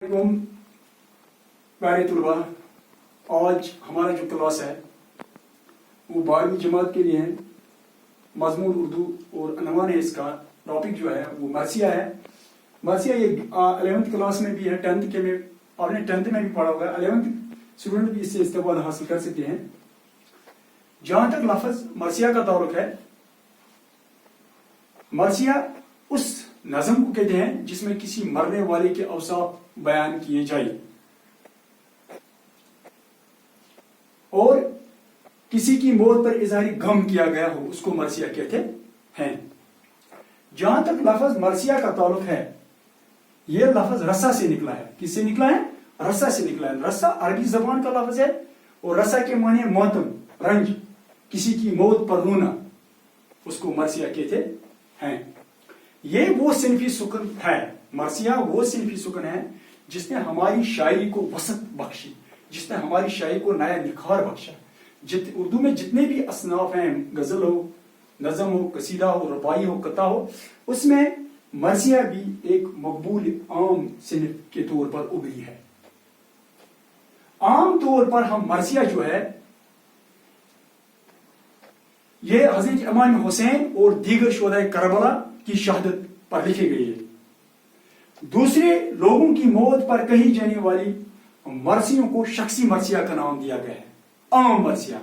प्यारे तलबा, आज हमारा जो क्लास है वो 12वीं जमात के लिए है। मजमून उर्दू और अनवान है। इसका टॉपिक जो है वो मरसिया है। मरसिया ये 11th क्लास में भी है, 10th के में आपने 10th में भी पढ़ा होगा, 11th स्टूडेंट भी इससे इस्तेमाल हासिल कर सकते हैं। जहां तक लफ्ज मरसिया का ताल्लुक है, मरसिया उस नज़म को कहते हैं जिसमें किसी मरने वाले के औसाफ बयान किए जाए और किसी की मौत पर इजहारी गम किया गया हो, उसको मरसिया कहते हैं। जहां तक लफ्ज मरसिया का ताल्लुक है, यह लफ्ज रस्सा से निकला है। किससे निकला है? रस्सा से निकला है। रस्सा अरबी जबान का लफ्ज है और रस्सा के माने मौतम, रंज, किसी की मौत पर रोना, उसको मरसिया कहते हैं। ये वो सिनफी सुकन है, मरसिया वो सिनफी सुकन है जिसने हमारी शायरी को वसत बख्शी, जिसने हमारी शायरी को नया निखार बख्शा। उर्दू में जितने भी असनाफ हैं, गजल हो, नज़म हो, कसीदा हो, रबाई हो, कता हो, उसमें मरसिया भी एक मकबूल आम सिनफ के तौर पर उभरी है। आम तौर पर हम मरसिया जो है ये हजरत इमाम हुसैन और दीगर शुहदाए करबला की शहादत पर लिखी गई है। दूसरे लोगों की मौत पर कही जाने वाली मरसियों को शख्सी मरसिया का नाम दिया गया है। आम मरसिया,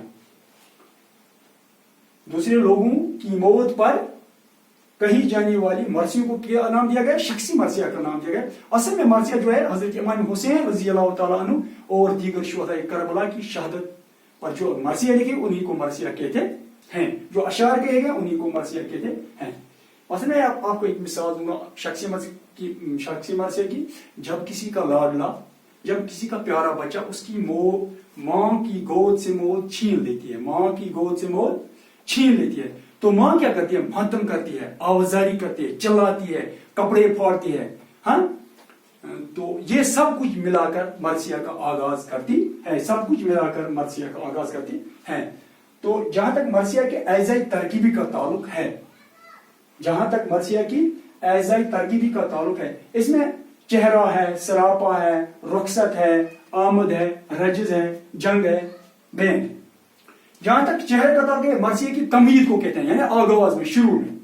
दूसरे लोगों की मौत पर कही जाने वाली मरसियों को क्या नाम दिया गया? शख्सी मरसिया का नाम दिया गया। असल में मरसिया जो है हजरत इमाम हुसैन रज़ी अल्लाह तआला अन्हु और दीगर शुहदाए करबला की शहादत पर जो मरसिया लिखे उन्हीं को मरसिया कहते हैं। जो अशार कहे गए उन्हीं को मरसिया कहते हैं। असल में आपको एक मिसाल दूंगा शख्सी मरसिया की। जब किसी का लाडला, जब किसी का प्यारा बच्चा उसकी माँ की गोद से मौत छीन लेती है, माँ की गोद से मौत छीन लेती है, तो माँ क्या करती है? मातम करती है, आवाजारी करती है, चिल्लाती है, कपड़े फाड़ती है। हाँ, तो ये सब कुछ मिलाकर मरसिया का आगाज करती है, सब कुछ मिलाकर मरसिया का आगाज करती है। तो जहां तक मरसिया के एजाई तरकीबी का ताल्लुक है, जहां तक मरसिया की एजाई तरकीबी का ताल्लुक है, इसमें चेहरा है, सरापा है, रुखसत है, आमद है, रजज है, जंग है, बैन है। जहां तक चेहरे का ताल्लुक है, मरसिया की तमहीद को कहते हैं, यानी आगाज में, शुरू में।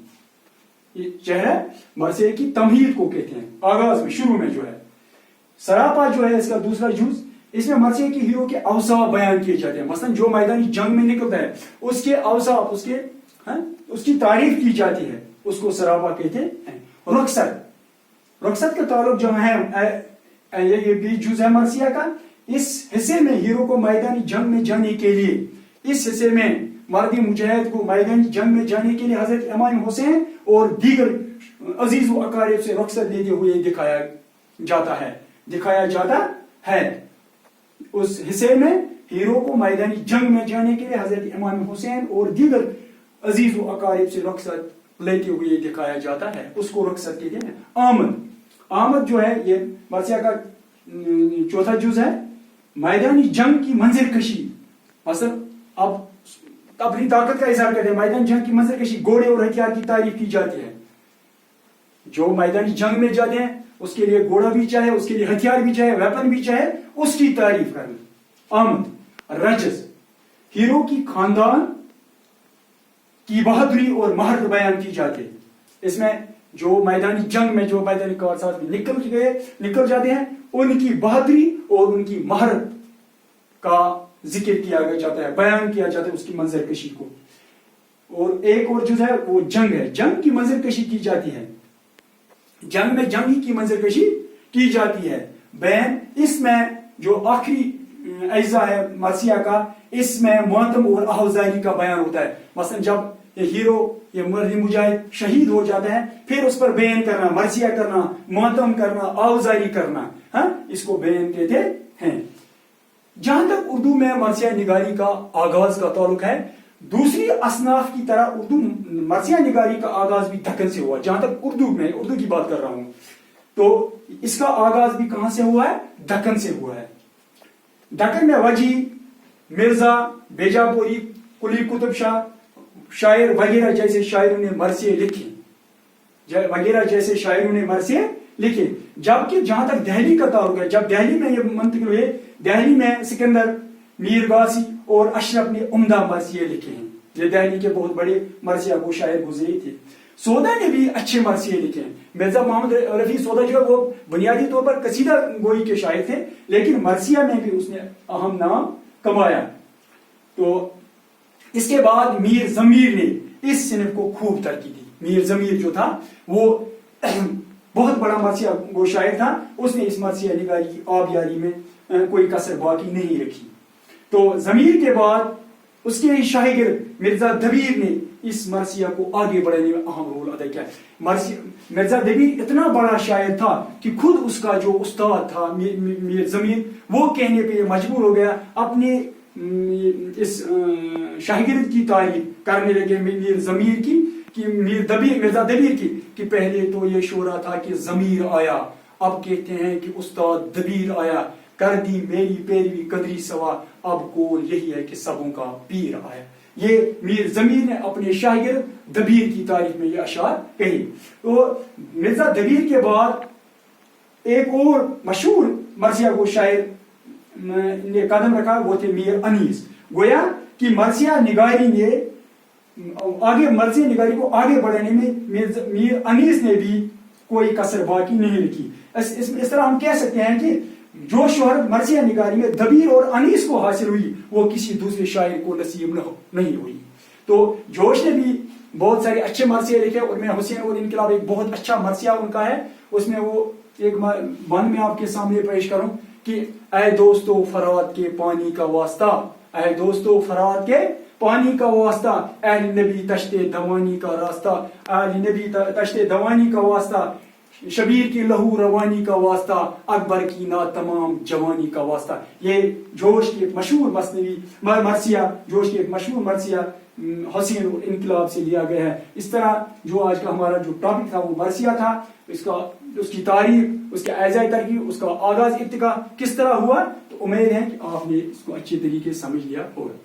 ये चेहरा मरसिया की तमहीद को कहते हैं, आगाज में, शुरू में जो है। सरापा जो है इसका दूसरा जूज, इसमें मरसिया के हीरो के अवसाफ बयान किए जाते हैं। मसलन जो मैदानी जंग में निकलता है उसके अवसाफ, उसकी तारीफ की जाती है, उसको सरापा कहते हैं। रुखसत, रुखसत का ताल्लुक जो है ये भी जुज है मरसिया का। इस हिस्से में हीरो को मैदानी जंग में जाने के लिए, इस हिस्से में मर्दी मुजाहिद को मैदानी जंग में जाने के लिए हजरत इमाम हुसैन और दीगर अजीज व अकारिब से रुखसत लेते हुए दिखाया जाता है। उस हिस्से में हीरो को मैदानी जंग में जाने के लिए हजरत इमाम हुसैन और दीगर अजीज व अकारिब से रुखसत लेते हुए दिखाया जाता है, उसको रुखसत कहते हैं। आमद, आमद जो है ये मरसिया का चौथा जुज है। मैदानी जंग की मंजिल कशी, मतलब अब अपनी ताकत का इजहार करते हैं। मैदानी जंग की मंजिल कशी, घोड़े और हथियार की तारीफ की जाती है। जो मैदानी जंग में जाते हैं उसके लिए घोड़ा भी चाहे, उसके लिए हथियार भी चाहे, वेपन भी चाहे, उसकी तारीफ करना। आमद। रजस, हीरो की खानदान की बहादुरी और महारत बयान की जाती है। इसमें जो मैदानी जंग में, जो मैदानी कारसाज में निकल जाते हैं, उनकी बहादुरी और उनकी महारत का जिक्र किया जाता है, बयान किया जाता है, उसकी मंजर कशी को। और एक और जो है वो जंग है, जंग की मंजर कशी की जाती है। जंग में जंगी की मंजर कशी की जाती है। बैन, इसमें जो आखिरी अज्जा है मरसिया का, इसमें मातम और आहुजारी का बयान होता है। मसलन जब ये हीरो, ये मर्दी मुजाहिद शहीद हो जाता है, फिर उस पर बैन करना, मरसिया करना, मातम करना, आहुजारी करना, हाँ, इसको बैन कहते हैं। जहां तक उर्दू में मरसिया निगारी का आगाज का ताल्लुक है, दूसरी असनाफ की तरह उर्दू मरसिया निगारी का आगाज भी दक्कन से हुआ। जहां तक उर्दू में, उर्दू की बात कर रहा हूं, तो इसका आगाज भी कहां से हुआ है? दक्कन से हुआ है। दक्कन में वजी, मिर्जा, बेजापुरी, कुली कुतुब शाह, शायर वगैरह जैसे शायरों ने मरसिए लिखे, वगैरह जैसे शायरों ने मरसिए लिखे। جبکہ جہاں تک دہلی کا تعلق ہے، جب دہلی میں یہ منتقل ہوئے، دہلی میں سکندر، میر غازی اور اشرف نے عمدہ مرثیے لکھے ہیں. یہ دہلی کے بہت بڑے مرثیہ گو شاعر گزرے تھے. سودا نے بھی اچھے مرثیے لکھے ہیں. مرزا محمد رفیع سودا جو ہے وہ بنیادی طور پر قصیدہ گوئی کے شاعر تھے، لیکن مرثیہ میں بھی اس نے اہم نام کمایا. تو اس کے بعد میر ضمیر نے اس صنف کو خوب ترقی دی. میر ضمیر جو تھا وہ بہت بڑا مرثیہ گو شاعر تھا. اس نے اس مرثیہ نگاری کی آبیاری میں کوئی کسر باقی نہیں رکھی. تو ضمیر کے بعد اس کے شاہگرد مرزا دبیر نے اس مرثیہ کو آگے بڑھانے میں اہم رول ادا کیا. مرزا دبیر اتنا بڑا شاعر تھا کہ خود اس کا جو استاد تھا میر ضمیر، وہ کہنے پہ مجبور ہو گیا، اپنے اس شاہگرد کی تعریف کرنے لگے میر ضمیر کی، کہ مرزا دبیر کی، کہ پہلے تو یہ شعرا تھا کہ ضمیر آیا، اب کہتے ہیں کہ استاد دبیر آیا، کر دی میری پیروی قدری سوا، اب قول یہی ہے کہ سبوں کا پیر آیا. یہ میر ضمیر نے اپنے شاگرد دبیر کی تعریف میں یہ اشعار کہی. تو مرزا دبیر کے بعد ایک اور مشہور مرثیہ گو شاعر نے قدم رکھا، وہ تھے میر انیس. گویا کہ مرثیہ نگاری نے مرثیہ نگاری کو آگے بڑھانے میں میر انیس نے بھی کوئی کسر باقی نہیں رکھی. اس طرح ہم کہہ سکتے ہیں کہ جو شہرت مرثیہ نگاری میں دبیر اور انیس کو حاصل ہوئی، وہ کسی دوسرے شاعر کو نصیب نہیں ہوئی. تو جوش نے بھی بہت سارے اچھے مرثیے لکھے، اور میں حسین اور انقلاب ایک بہت اچھا مرثیہ ان کا ہے. اس میں وہ ایک بند میں آپ کے سامنے پیش کروں کہ اے دوستو فرات کے پانی کا واسطہ، اے دوستو فرات کے پانی کا واسطہ، اہل نبی تشتے دوانی کا راستہ، اہل نبی تشتے دوانی کا واسطہ، شبیر کی لہو روانی کا واسطہ، اکبر کی نا تمام جوانی کا واسطہ. یہ جوش کی ایک مشہور مثنوی مرثیہ، جوش کی ایک مشہور مرثیہ حسین اور انقلاب سے لیا گیا ہے. اس طرح جو آج کا ہمارا جو ٹاپک تھا وہ مرثیہ تھا، اس کی تاریخ، اس کے اعزائے ترقی، اس کا آغاز ارتقا کس طرح ہوا. تو امید ہے کہ آپ نے اس کو اچھے طریقے سے سمجھ لیا ہوگا.